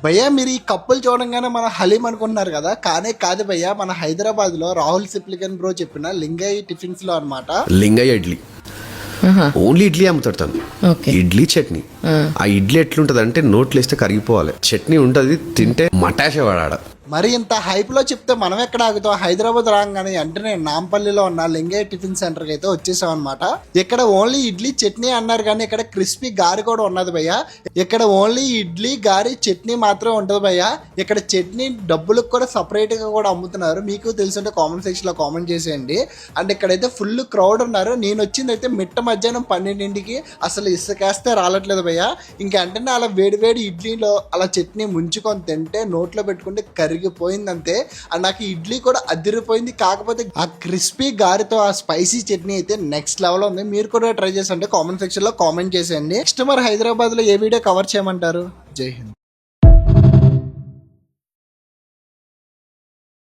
భయ్యా మీరు ఈ కప్పులు చూడంగానే మన హలీం అనుకుంటున్నారు కదా, కానీ కాదు భయ్యా, మన హైదరాబాద్ లో రాహుల్ సిప్లిగన్ బ్రో చెప్పిన లింగయ్య టిఫిన్స్ లో అన్నమాట. లింగయ్య ఇడ్లీ ఓన్లీ ఇడ్లీ అమ్ముతాడు తను. ఇడ్లీ చట్నీ. ఆ ఇడ్లీ ఎట్లుంటది అంటే నోట్లు వేస్తే కరిగిపోవాలి. చట్నీ ఉంటది, తింటే మటాషే వాడాడ. మరి ఇంత హైప్ లో చెప్తే మనం ఎక్కడ ఆగుతాం? హైదరాబాద్ రాగానే వెంటనే నాంపల్లిలో ఉన్న లింగయ్య టిఫిన్ సెంటర్ కి అయితే వచ్చేసాం అనమాట. ఇక్కడ ఓన్లీ ఇడ్లీ చట్నీ అన్నారు కానీ ఇక్కడ క్రిస్పీ గారి కూడా ఉన్నది భయ్య. ఇక్కడ ఓన్లీ ఇడ్లీ గారి చట్నీ మాత్రమే ఉంటది భయ్య. ఇక్కడ చట్నీ డబ్బులకు కూడా సపరేట్ గా కూడా అమ్ముతున్నారు. మీకు తెలుసుంటే కామెంట్ సెక్షన్ లో కామెంట్ చేసేయండి. అండ్ ఇక్కడైతే ఫుల్ క్రౌడ్ ఉన్నారు. నేను వచ్చింది అయితే మిట్ట మధ్యాహ్నం 12ంటికి. అసలు ఇసుకేస్తే రాలట్లేదు భయ్య. ఇంకా వెంటనే అలా వేడి ఇడ్లీలో అలా చట్నీ ముంచుకొని తింటే నోట్లో పెట్టుకుంటే కరిగిపోయింది అంతే. అండ్ నాకు ఇడ్లీ కూడా అదిరిపోయింది. కాకపోతే ఆ క్రిస్పీ గారితో ఆ స్పైసీ చట్నీ అయితే నెక్స్ట్ లెవెల్ ఉంది. మీరు కూడా ట్రై చేసి అంటే కామెంట్ సెక్షన్ లో కామెంట్ చేసేయండి. నెక్స్ట్ మరి హైదరాబాద్ లో ఏ వీడియో కవర్ చేయమంటారు? జై హింద్.